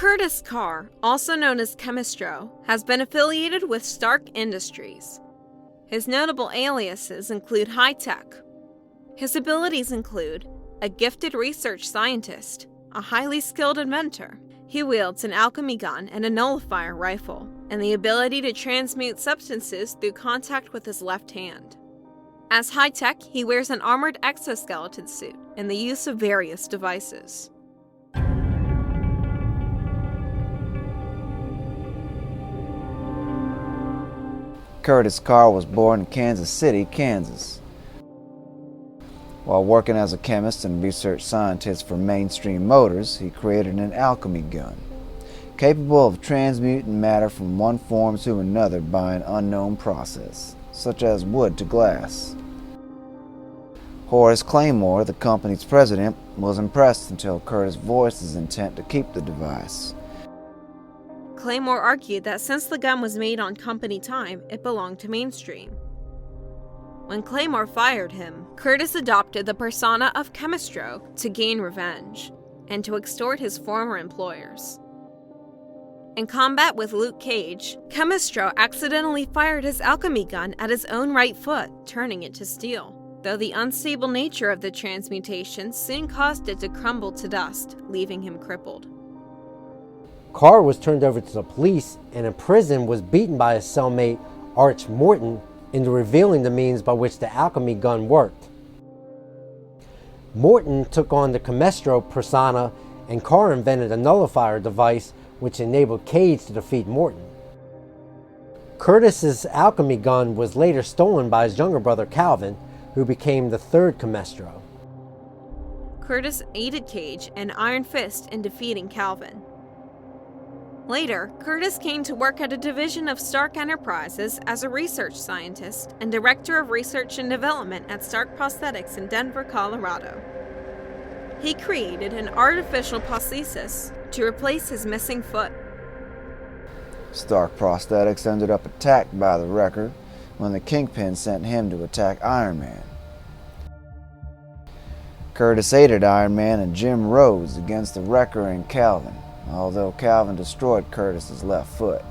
Curtis Carr, also known as Chemistro, has been affiliated with Stark Industries. His notable aliases include High Tech. His abilities include a gifted research scientist, a highly skilled inventor. He wields an alchemy gun and a nullifier rifle, and the ability to transmute substances through contact with his left hand. As High Tech, he wears an armored exoskeleton suit and the use of various devices. Curtis Carr was born in Kansas City, Kansas. While working as a chemist and research scientist for Mainstream Motors, he created an alchemy gun, capable of transmuting matter from one form to another by an unknown process, such as wood to glass. Horace Claymore, the company's president, was impressed until Curtis voiced his intent to keep the device. Claymore argued that since the gun was made on company time, it belonged to Mainstream. When Claymore fired him, Curtis adopted the persona of Chemistro to gain revenge, and to extort his former employers. In combat with Luke Cage, Chemistro accidentally fired his alchemy gun at his own right foot, turning it to steel, though the unstable nature of the transmutation soon caused it to crumble to dust, leaving him crippled. Carr was turned over to the police and in prison was beaten by his cellmate Arch Morton into revealing the means by which the alchemy gun worked. Morton took on the Chemistro persona and Carr invented a nullifier device which enabled Cage to defeat Morton. Curtis's alchemy gun was later stolen by his younger brother Calvin, who became the third Chemistro. Curtis aided Cage and Iron Fist in defeating Calvin. Later, Curtis came to work at a division of Stark Enterprises as a research scientist and director of research and development at Stark Prosthetics in Denver, Colorado. He created an artificial prosthesis to replace his missing foot. Stark Prosthetics ended up attacked by the Wrecker when the Kingpin sent him to attack Iron Man. Curtis aided Iron Man and Jim Rhodes against the Wrecker and Calvin, although Calvin destroyed Curtis's left foot.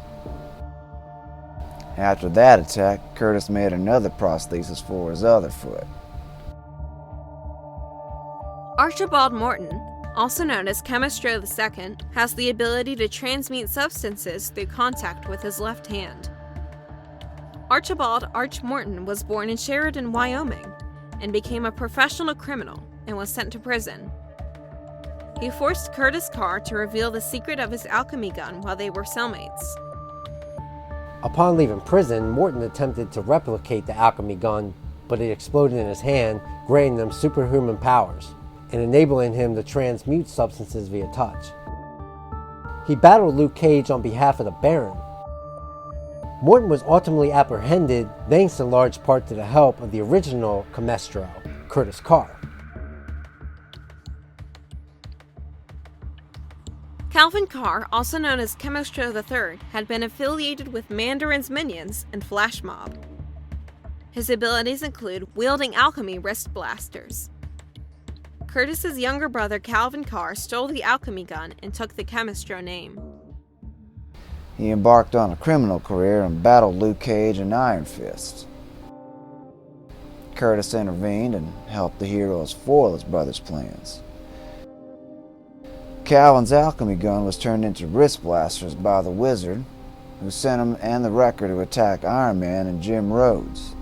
After that attack, Curtis made another prosthesis for his other foot. Archibald Morton, also known as Chemistro II, has the ability to transmute substances through contact with his left hand. Archibald Arch Morton was born in Sheridan, Wyoming, and became a professional criminal and was sent to prison. He forced Curtis Carr to reveal the secret of his alchemy gun while they were cellmates. Upon leaving prison, Morton attempted to replicate the alchemy gun, but it exploded in his hand, granting him superhuman powers and enabling him to transmute substances via touch. He battled Luke Cage on behalf of the Baron. Morton was ultimately apprehended thanks in large part to the help of the original Chemistro, Curtis Carr. Calvin Carr, also known as Chemistro III, had been affiliated with Mandarin's minions and Flash Mob. His abilities include wielding alchemy wrist blasters. Curtis's younger brother Calvin Carr stole the alchemy gun and took the Chemistro name. He embarked on a criminal career and battled Luke Cage and Iron Fist. Curtis intervened and helped the heroes foil his brother's plans. Calvin's alchemy gun was turned into wrist blasters by the Wizard, who sent him and the Wrecker to attack Iron Man and Jim Rhodes.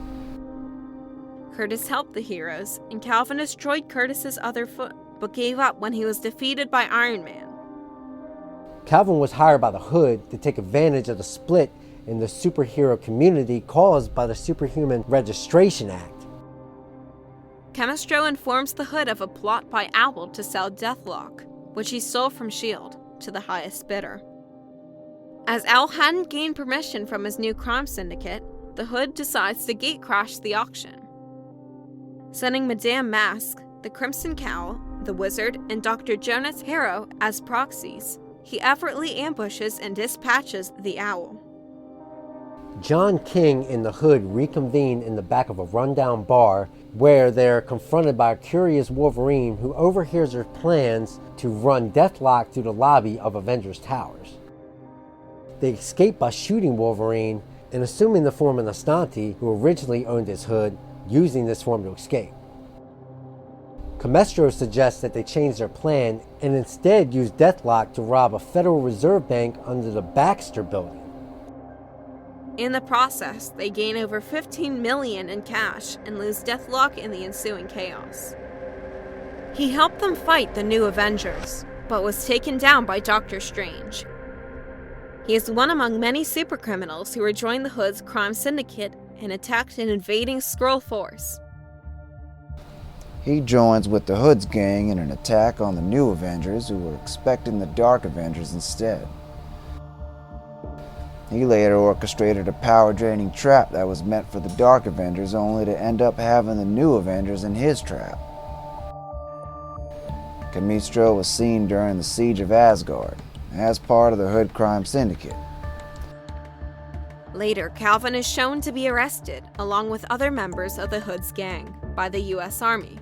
Curtis helped the heroes, and Calvin destroyed Curtis's other foot, but gave up when he was defeated by Iron Man. Calvin was hired by the Hood to take advantage of the split in the superhero community caused by the Superhuman Registration Act. Chemistro informs the Hood of a plot by Owl to sell Deathlock, which he stole from S.H.I.E.L.D, to the highest bidder. As Owl hadn't gained permission from his new crime syndicate, the Hood decides to gatecrash the auction. Sending Madame Mask, the Crimson Cowl, the Wizard, and Dr. Jonas Harrow as proxies, he effortlessly ambushes and dispatches the Owl. John King and the Hood reconvene in the back of a rundown bar where they're confronted by a curious Wolverine who overhears their plans to run Deathlock through the lobby of Avengers Towers. They escape by shooting Wolverine and assuming the form of Nastanti, who originally owned his hood, using this form to escape. Chemistro suggests that they change their plan and instead use Deathlock to rob a Federal Reserve Bank under the Baxter Building. In the process, they gain over $15 million in cash and lose Deathlock in the ensuing chaos. He helped them fight the new Avengers, but was taken down by Doctor Strange. He is one among many supercriminals who rejoined the Hood's crime syndicate and attacked an invading Skrull force. He joins with the Hood's gang in an attack on the new Avengers who were expecting the Dark Avengers instead. He later orchestrated a power-draining trap that was meant for the Dark Avengers, only to end up having the new Avengers in his trap. Chemistro was seen during the Siege of Asgard, as part of the Hood crime syndicate. Later, Calvin is shown to be arrested, along with other members of the Hood's gang, by the U.S. Army.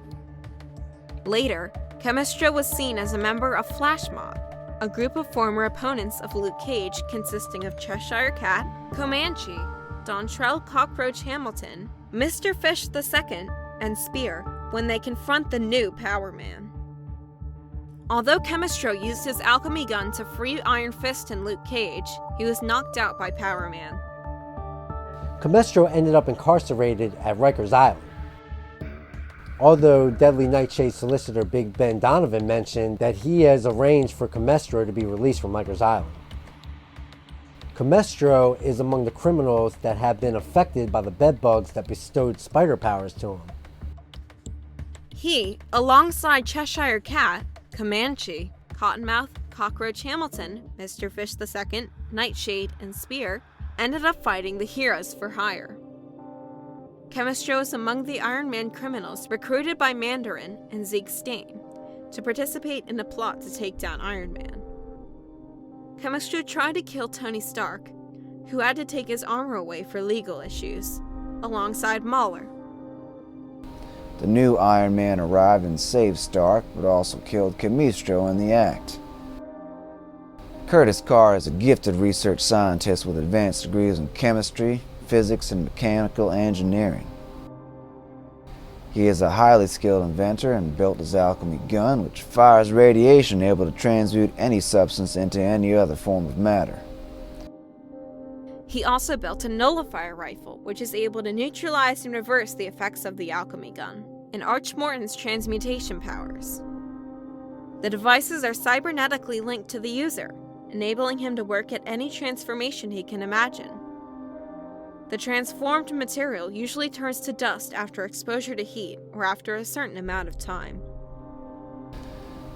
Later, Chemistro was seen as a member of Flash Mob, a group of former opponents of Luke Cage consisting of Cheshire Cat, Comanche, Dontrell Cockroach Hamilton, Mr. Fish II, and Spear when they confront the new Power Man. Although Chemistro used his alchemy gun to free Iron Fist and Luke Cage, he was knocked out by Power Man. Chemistro ended up incarcerated at Rikers Island. Although Deadly Nightshade solicitor Big Ben Donovan mentioned that he has arranged for Chemistro to be released from Rikers Island. Chemistro is among the criminals that have been affected by the bedbugs that bestowed spider powers to him. He, alongside Cheshire Cat, Comanche, Cottonmouth, Cockroach Hamilton, Mr. Fish II, Nightshade, and Spear, ended up fighting the Heroes for Hire. Chemistro is among the Iron Man criminals recruited by Mandarin and Zeke Stain to participate in a plot to take down Iron Man. Chemistro tried to kill Tony Stark, who had to take his armor away for legal issues, alongside Mauler. The new Iron Man arrived and saved Stark, but also killed Chemistro in the act. Curtis Carr is a gifted research scientist with advanced degrees in chemistry, physics, and mechanical engineering. He is a highly skilled inventor and built his alchemy gun, which fires radiation able to transmute any substance into any other form of matter. He also built a nullifier rifle, which is able to neutralize and reverse the effects of the alchemy gun, and Arch Morton's transmutation powers. The devices are cybernetically linked to the user, enabling him to work at any transformation he can imagine. The transformed material usually turns to dust after exposure to heat or after a certain amount of time.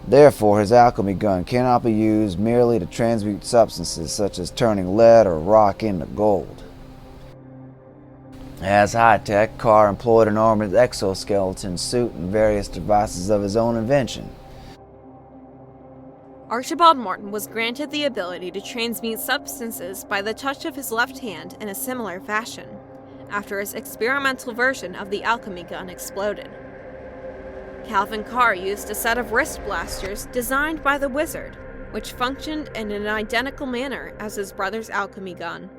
Therefore, his alchemy gun cannot be used merely to transmute substances such as turning lead or rock into gold. As high-tech, Carr employed an armored exoskeleton suit and various devices of his own invention. Archibald Morton was granted the ability to transmute substances by the touch of his left hand in a similar fashion, after his experimental version of the alchemy gun exploded. Calvin Carr used a set of wrist blasters designed by the Wizard, which functioned in an identical manner as his brother's alchemy gun.